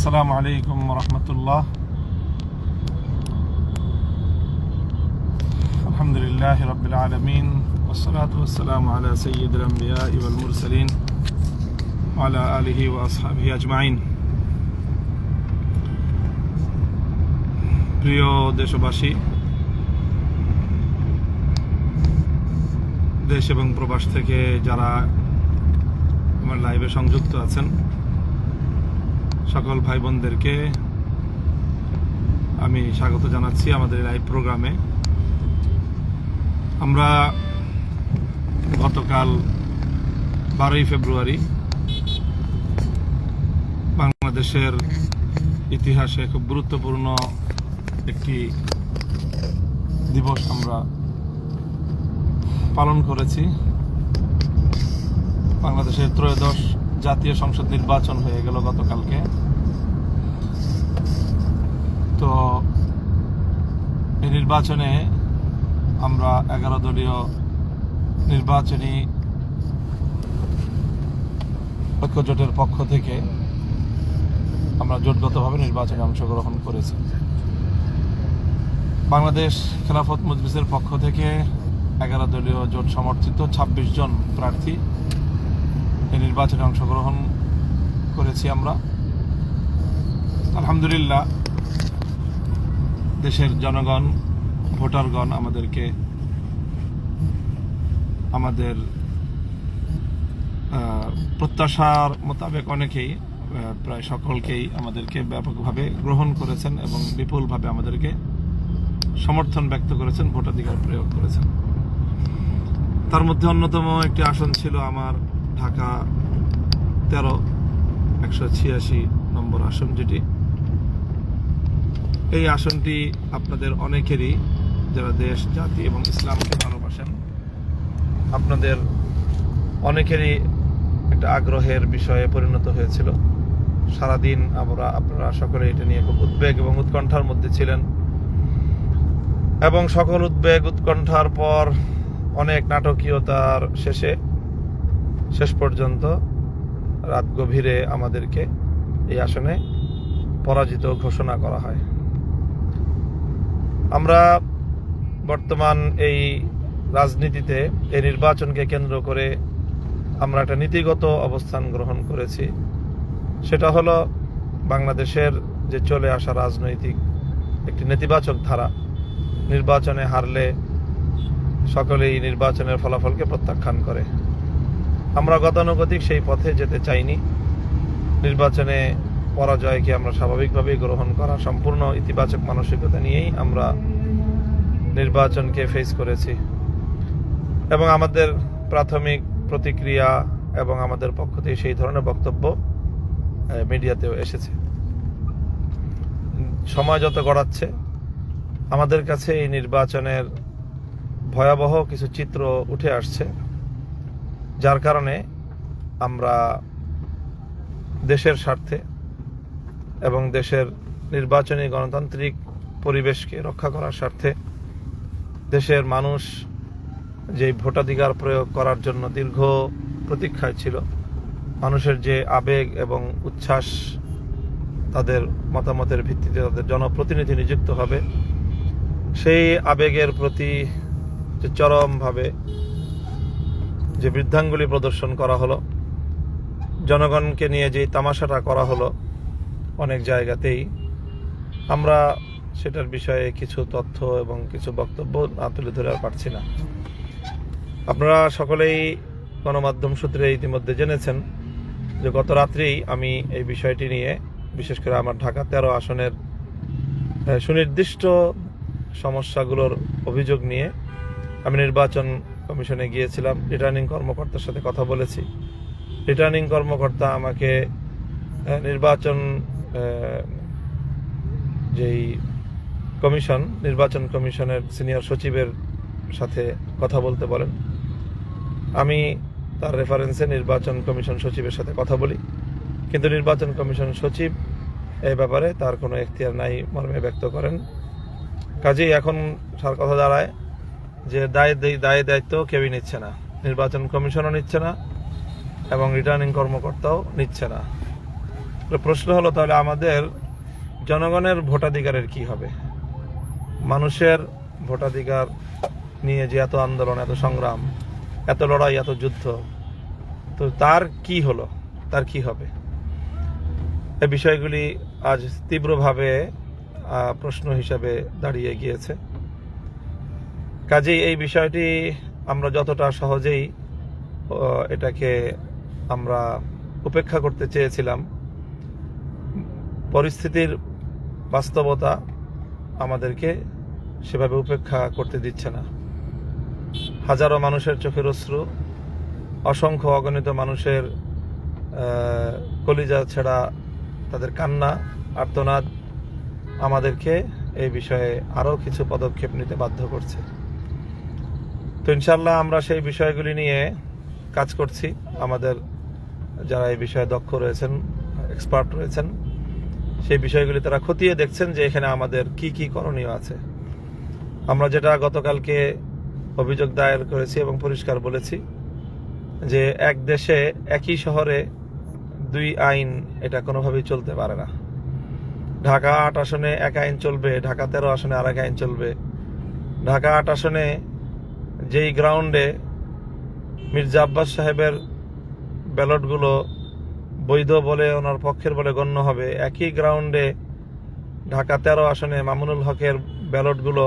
আসসালামু আলাইকুম রহমতুল্লাহ। আলহামদুলিল্লাহ রাব্বিল আলামিন ওয়াসসালাতু ওয়াসসালামু আলা সাইয়্যিদিল আমবিয়া ওয়াল মুরসালিন ওয়া আলা আলিহি ওয়া আসহাবিহি আজমাইন। প্রিয় দেশবাসী, দেশ এবং প্রবাস থেকে যারা আমার লাইভে সংযুক্ত আছেন, সকল ভাই বোনদেরকে আমি স্বাগত জানাচ্ছি আমাদের লাইভ প্রোগ্রামে। আমরা গতকাল 12ই ফেব্রুয়ারি বাংলাদেশের ইতিহাসে খুব গুরুত্বপূর্ণ একটি দিবস আমরা পালন করেছি। বাংলাদেশের ত্রয়োদশ জাতীয় সংসদ নির্বাচন হয়ে গেল গতকালকে। তো এই নির্বাচনে আমরা 11 দলীয় নির্বাচনী ঐক্যজোটের পক্ষ থেকে আমরা জোটগতভাবে নির্বাচনে অংশগ্রহণ করেছি। বাংলাদেশ খেলাফত মজলিসের পক্ষ থেকে 11 দলীয় জোট সমর্থিত 26 জন প্রার্থী এই নির্বাচনে অংশগ্রহণ করেছি আমরা। আলহামদুলিল্লাহ, দেশের জনগণ, ভোটারগণ আমাদেরকে আমাদের প্রত্যাশার মোতাবেক অনেকেই, প্রায় সকলকেই আমাদেরকে ব্যাপকভাবে গ্রহণ করেছেন এবং বিপুলভাবে আমাদেরকে সমর্থন ব্যক্ত করেছেন, ভোটাধিকার প্রয়োগ করেছেন। তার মধ্যে অন্যতম একটি আসন ছিল আমার ঢাকা 13 186 নম্বর আসন, যেটি এই আসনটি আপনাদের অনেকেরই, যারা দেশ, জাতি এবং ইসলামকে ভালোবাসেন, আপনাদের অনেকেরই একটা আগ্রহের বিষয়ে পরিণত হয়েছিল। সারাদিন আপনারা সকলে এটা নিয়ে খুব উদ্বেগ এবং উৎকণ্ঠার মধ্যে ছিলেন, এবং সকল উদ্বেগ উৎকণ্ঠার পর অনেক নাটকীয়তার শেষ পর্যন্ত রাত গভীরে আমাদেরকে এই আসনে পরাজিত ঘোষণা করা হয়। আমরা বর্তমান এই রাজনীতিতে এই নির্বাচনকে কেন্দ্র করে আমরা একটা নীতিগত অবস্থান গ্রহণ করেছি। সেটা হলো বাংলাদেশের যে চলে আসা রাজনৈতিক একটি নেতিবাচক ধারা, নির্বাচনে হারলে সকলেই নির্বাচনের ফলাফলকে প্রত্যাখ্যান করে। আমরা গতানুগতিক সেই পথে যেতে চাইনি। নির্বাচনে পরাজয়কে আমরা স্বাভাবিকভাবেই গ্রহণ করা, সম্পূর্ণ ইতিবাচক মানসিকতা নিয়েই আমরা নির্বাচনকে ফেস করেছি, এবং আমাদের প্রাথমিক প্রতিক্রিয়া এবং আমাদের পক্ষ থেকে সেই ধরনের বক্তব্য মিডিয়াতেও এসেছে। সময় যত গড়াচ্ছে, আমাদের কাছে এই নির্বাচনের ভয়াবহ কিছু চিত্র উঠে আসছে, যার কারণে আমরা দেশের স্বার্থে এবং দেশের নির্বাচনী গণতান্ত্রিক পরিবেশকে রক্ষা করার স্বার্থে, দেশের মানুষ যে ভোটাধিকার প্রয়োগ করার জন্য দীর্ঘ প্রতীক্ষায় ছিল, মানুষের যে আবেগ এবং উচ্ছ্বাস, তাদের মতামতের ভিত্তিতে তাদের জনপ্রতিনিধি নিযুক্ত হবে, সেই আবেগের প্রতি যে চরমভাবে যে বৃদ্ধাঙ্গুলি প্রদর্শন করা হলো, জনগণকে নিয়ে যে তামাশাটা করা হলো অনেক জায়গাতেই, আমরা সেটার বিষয়ে কিছু তথ্য এবং কিছু বক্তব্য না তুলে ধরে আর পারছি না। আপনারা সকলেই গণমাধ্যম সূত্রে ইতিমধ্যে জেনেছেন যে গত রাত্রেই আমি এই বিষয়টি নিয়ে, বিশেষ করে আমার ঢাকা 13 আসনের সুনির্দিষ্ট সমস্যাগুলোর অভিযোগ নিয়ে আমি নির্বাচন কমিশনে গিয়েছিলাম। রিটার্নিং কর্মকর্তার সাথে কথা বলেছি। রিটার্নিং কর্মকর্তা আমাকে নির্বাচন কমিশনের সিনিয়র সচিবের সাথে কথা বলতে বলেন। আমি তার রেফারেন্সে নির্বাচন কমিশন সচিবের সাথে কথা বলি, কিন্তু নির্বাচন কমিশন সচিব এই ব্যাপারে তার কোনো এখতিয়ার নাই মর্মে ব্যক্ত করেন। কাজেই এখন সার কথা দাঁড়ায় যে দায় দায়িত্ব কেউই নিচ্ছে না, নির্বাচন কমিশনও নিচ্ছে না এবং রিটার্নিং কর্মকর্তাও নিচ্ছে না। তো প্রশ্ন হলো তাহলে আমাদের জনগণের ভোটাধিকারের কি হবে? মানুষের ভোটাধিকার নিয়ে যে এত আন্দোলন, এত সংগ্রাম, এত লড়াই, এত যুদ্ধ, তো তার কি হলো, তার কি হবে? এই বিষয়গুলি আজ তীব্রভাবে প্রশ্ন হিসাবে দাঁড়িয়ে গিয়েছে। কাজেই এই বিষয়টি আমরা যতটা সহজেই এটাকে আমরা উপেক্ষা করতে চেয়েছিলাম, পরিস্থিতির বাস্তবতা আমাদেরকে সেভাবে উপেক্ষা করতে দিচ্ছে না। হাজারো মানুষের চোখের অশ্রু, অসংখ্য অগণিত মানুষের কলিজা ছেঁড়া তাদের কান্না, আর্তনাদ আমাদেরকে এই বিষয়ে আরও কিছু পদক্ষেপ নিতে বাধ্য করছে। তো ইনশাল্লাহ আমরা সেই বিষয়গুলি নিয়ে কাজ করছি। আমাদের যারা এই বিষয়ে দক্ষ রয়েছেন, এক্সপার্ট রয়েছেন, সেই বিষয়গুলি তারা খতিয়ে দেখছেন যে এখানে আমাদের কি কি করণীয় আছে। আমরা যেটা গতকালকে অভিযোগ দায়ের করেছি এবং পরিষ্কার বলেছি যে এক দেশে একই শহরে দুই আইন, এটা কোনোভাবেই চলতে পারে না। ঢাকা ৮ আসনে এক আইন চলবে, ঢাকা 13 আসনে আর এক আইন চলবে। ঢাকা ৮ আসনে যেই গ্রাউন্ডে মির্জা আব্বাস সাহেবের ব্যালটগুলো বৈধ বলে, ওনার পক্ষের বলে গণ্য হবে, একই গ্রাউন্ডে ঢাকা 13 আসনে মামুনুল হকের ব্যালটগুলো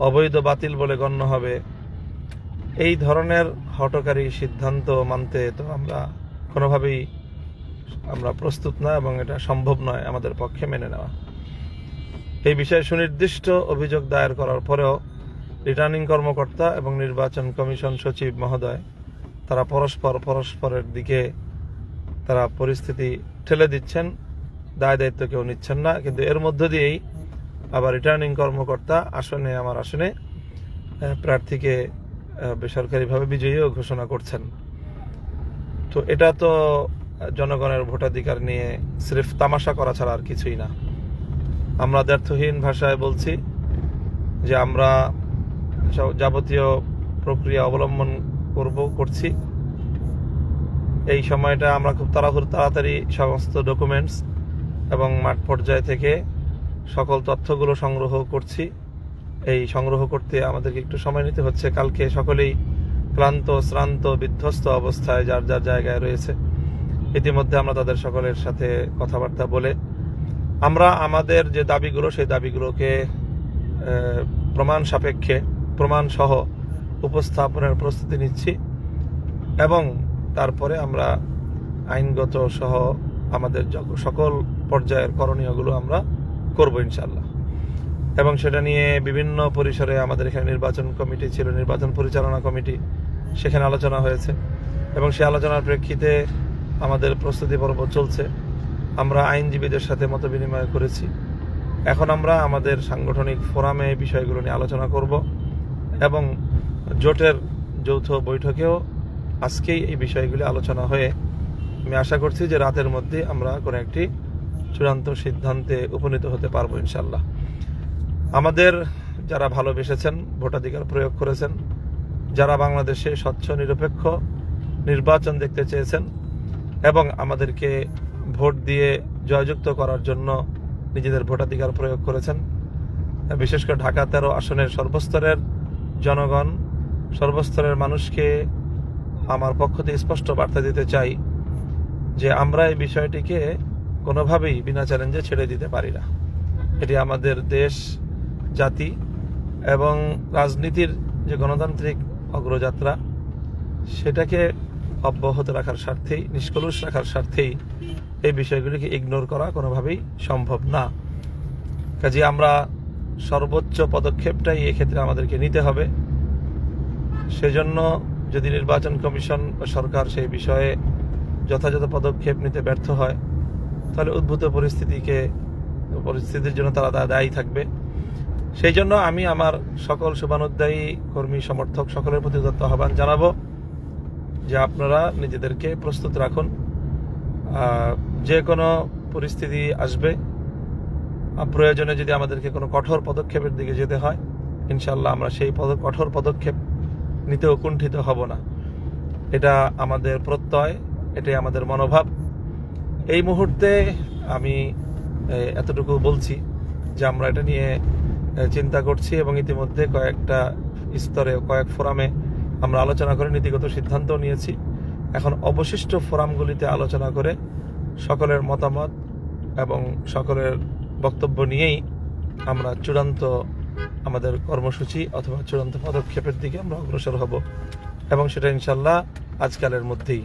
অবৈধ, বাতিল বলে গণ্য হবে। এই ধরনের হঠকারী সিদ্ধান্ত মানতে তো আমরা কোনোভাবেই প্রস্তুত না এবং এটা সম্ভব নয় আমাদের পক্ষে মেনে নেওয়া। এই বিষয়ে সুনির্দিষ্ট অভিযোগ দায়ের করার পরেও রিটার্নিং কর্মকর্তা এবং নির্বাচন কমিশন সচিব মহোদয় তারা পরস্পরের দিকে তারা পরিস্থিতি ঠেলে দিচ্ছেন, দায় দায়িত্ব কেউ নিচ্ছেন না। কিন্তু এর মধ্য দিয়েই আবার রিটার্নিং কর্মকর্তা আমার আসনে প্রার্থীকে বেসরকারিভাবে বিজয়ীও ঘোষণা করছেন। তো এটা তো জনগণের ভোটাধিকার নিয়ে সির্ফ তামাশা করা ছাড়া আর কিছুই না। আমরা দ্ব্যর্থহীন ভাষায় বলছি যে আমরা যাবতীয় প্রক্রিয়া অবলম্বন করছি। এই সময়টা আমরা খুব তাড়াতাড়ি সমস্ত ডকুমেন্টস এবং মাঠ পর্যায় থেকে সকল তথ্যগুলো সংগ্রহ করছি। এই সংগ্রহ করতে আমাদেরকে একটু সময় নিতে হচ্ছে। কালকে সকলেই ক্লান্ত, শ্রান্ত, বিধ্বস্ত অবস্থায় যার যার জায়গায় রয়েছে। ইতিমধ্যে আমরা তাদের সকলের সাথে কথাবার্তা বলে আমরা আমাদের যে দাবিগুলো, সেই দাবিগুলোকে প্রমাণ সাপেক্ষে, প্রমাণ সহ উপস্থাপনের প্রস্তুতি নিচ্ছি এবং তারপরে আমরা আইনগত সহ আমাদের সকল পর্যায়ের করণীয়গুলো আমরা করব ইনশাল্লাহ। এবং সেটা নিয়ে বিভিন্ন পরিসরে আমাদের এখানে নির্বাচন কমিটি ছিল, নির্বাচন পরিচালনা কমিটি, সেখানে আলোচনা হয়েছে এবং সেই আলোচনার প্রেক্ষিতে আমাদের প্রস্তুতি পর্ব চলছে। আমরা আইনজীবীদের সাথে মত বিনিময় করেছি। এখন আমরা আমাদের সাংগঠনিক ফোরামে এই বিষয়গুলো নিয়ে আলোচনা করব এবং জোটের যৌথ বৈঠকেও আজকেই এই বিষয়গুলি আলোচনা হয়ে আমি আশা করছি যে রাতের মধ্যে আমরা কোনো একটি চূড়ান্ত সিদ্ধান্তে উপনীত হতে পারবো ইনশাল্লাহ। আমাদের যারা ভালোবেসেছেন, ভোটাধিকার প্রয়োগ করেছেন, যারা বাংলাদেশে স্বচ্ছ নিরপেক্ষ নির্বাচন দেখতে চেয়েছেন এবং আমাদেরকে ভোট দিয়ে জয়যুক্ত করার জন্য নিজেদের ভোটাধিকার প্রয়োগ করেছেন, বিশেষ করে ঢাকা 13 আসনের সর্বস্তরের জনগণ, সর্বস্তরের মানুষকে আমার পক্ষ থেকে স্পষ্ট বার্তা দিতে চাই যে আমরা এই বিষয়টিকে কোনোভাবেই বিনা চ্যালেঞ্জে ছেড়ে দিতে পারি না। এটি আমাদের দেশ, জাতি এবং রাজনীতির যে গণতান্ত্রিক অগ্রযাত্রা, সেটাকে অব্যাহত রাখার স্বার্থেই, নিষ্কলুষ রাখার স্বার্থেই এই বিষয়গুলিকে ইগনোর করা কোনোভাবেই সম্ভব না। কাজে আমরা সর্বোচ্চ পদক্ষেপটাই এক্ষেত্রে আমাদেরকে নিতে হবে। সেজন্য যদি নির্বাচন কমিশন বা সরকার সেই বিষয়ে যথাযথ পদক্ষেপ নিতে ব্যর্থ হয়, তাহলে উদ্ভূত পরিস্থিতির জন্য তারা দায়ী থাকবে। সেই জন্য আমি আমার সকল শুভানুধ্যায়ী কর্মী, সমর্থক সকলের প্রতি আহ্বান জানাবো যে আপনারা নিজেদেরকে প্রস্তুত রাখুন। যে কোনো পরিস্থিতি আসবে, প্রয়োজনে যদি আমাদেরকে কোনো কঠোর পদক্ষেপের দিকে যেতে হয়, ইনশাল্লাহ আমরা সেই কঠোর পদক্ষেপ নিতেও কুণ্ঠিত হব না। এটা আমাদের প্রত্যয়, এটাই আমাদের মনোভাব এই মুহূর্তে আমি এতটুকু বলছি যে আমরা এটা নিয়ে চিন্তা করছি এবং ইতিমধ্যে কয়েকটা স্তরে কয়েক ফোরামে আমরা আলোচনা করে নীতিগত সিদ্ধান্ত নিয়েছি। এখন অবশিষ্ট ফোরামগুলিতে আলোচনা করে সকলের মতামত এবং সকলের বক্তব্য নিয়েই আমরা চূড়ান্ত আমাদের কর্মসূচি অথবা চূড়ান্ত পদক্ষেপের দিকে আমরা অগ্রসর হব এবং সেটা ইনশাল্লাহ আজকালের মধ্যেই।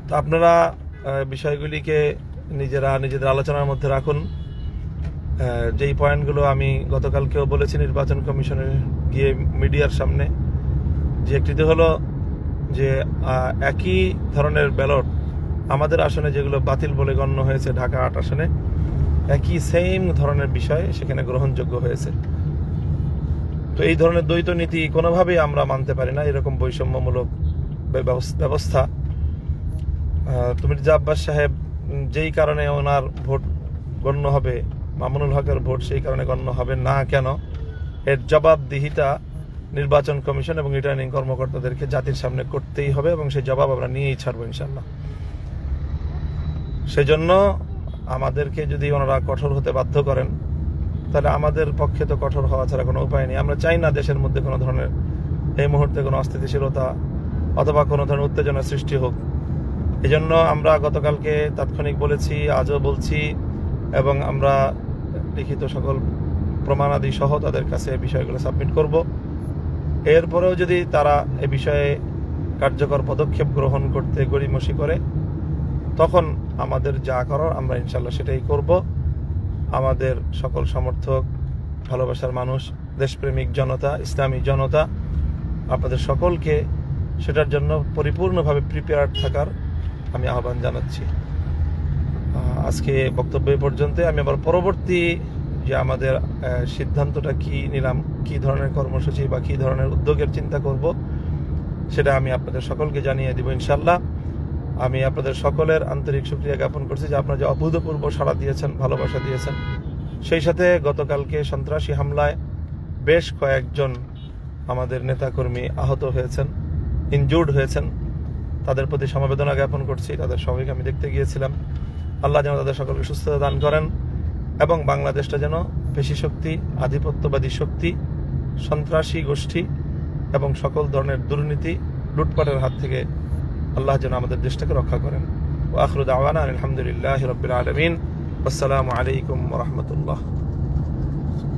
তো আপনারা বিষয়গুলিকে নিজেদের আলোচনার মধ্যে রাখুন। যেই পয়েন্টগুলো আমি গতকালকেও বলেছি নির্বাচন কমিশনে গিয়ে মিডিয়ার সামনে, যে একটিতে হলো যে একই ধরনের ব্যালট আমাদের আসনে যেগুলো বাতিল বলে গণ্য হয়েছে ঢাকা ৮ আসনে, একই সেম ধরনের বিষয় সেখানে গ্রহণযোগ্য হয়েছে। তো এই ধরনের দ্বৈত নীতি কোনোভাবেই আমরা মানতে পারি না। এরকম বৈষম্যমূলক ব্যবস্থা মির্জা আব্বাস সাহেব যেই কারণে ওনার ভোট গণ্য হবে, মামুনুল হকের ভোট সেই কারণে গণ্য হবে না কেন, এর জবাবদিহিতা নির্বাচন কমিশন এবং রিটার্নিং কর্মকর্তাদেরকে জাতির সামনে করতেই হবে এবং সেই জবাব আমরা নিয়েই ছাড়বো ইনশাল্লাহ। সেজন্য আমাদেরকে যদি ওনারা কঠোর হতে বাধ্য করেন তাহলে আমাদের পক্ষে তো কঠোর হওয়া ছাড়া কোনো উপায় নেই। আমরা চাই না দেশের মধ্যে কোনো ধরনের এই মুহূর্তে কোনো অস্থিতিশীলতা অথবা কোনো ধরনের উত্তেজনা সৃষ্টি হোক। এজন্য আমরা গতকালকে তাৎক্ষণিক বলেছি, আজও বলছি এবং আমরা লিখিত সকল প্রমাণাদি সহ তাদের কাছে বিষয়গুলো সাবমিট করব। এরপরেও যদি তারা এ বিষয়ে কার্যকর পদক্ষেপ গ্রহণ করতে গড়িমসি করে তখন আমাদের যা করার আমরা ইনশাল্লাহ সেটাই করব। আমাদের সকল সমর্থক, ভালোবাসার মানুষ, দেশপ্রেমিক জনতা, ইসলামী জনতা, আপনাদের সকলকে সেটার জন্য পরিপূর্ণভাবে প্রিপেয়ার্ড থাকার আমি আহ্বান জানাচ্ছি। আজকে বক্তব্য পর্যন্ত। আমি আবার পরবর্তী যে আমাদের সিদ্ধান্তটা কি নিলাম, কি ধরনের কর্মসূচি বা কি ধরনের উদ্যোগের চিন্তা করব, সেটা আমি আপনাদের সকলকে জানিয়ে দিব ইনশাল্লাহ। আমি আপনাদের সকলের আন্তরিক শুকরিয়া জ্ঞাপন করছি যে আপনারা যে অভূতপূর্ব সাড়া দিয়েছেন, ভালোবাসা দিয়েছেন। সেই সাথে গতকালকে সন্ত্রাসী হামলায় বেশ কয়েকজন আমাদের নেতাকর্মী আহত হয়েছেন, ইনজুর্ড হয়েছেন। তাদের প্রতি সমবেদনা জ্ঞাপন করছি। তাদের সবাইকে আমি দেখতে গিয়েছিলাম। আল্লাহ যেন তাদের সকলকে সুস্থতা দান করেন এবং বাংলাদেশটা যেন পেশি শক্তি, আধিপত্যবাদী শক্তি, সন্ত্রাসী গোষ্ঠী এবং সকল ধরনের দুর্নীতি, লুটপাটের হাত থেকে আল্লাহ যেন আমাদের দেশটাকে রক্ষা করেন। ওয়া আখিরু দাওয়ানা আলহামদুলিল্লাহি রাব্বিল আলামিন। আসসালামু আলাইকুম ওয়া রাহমাতুল্লাহ।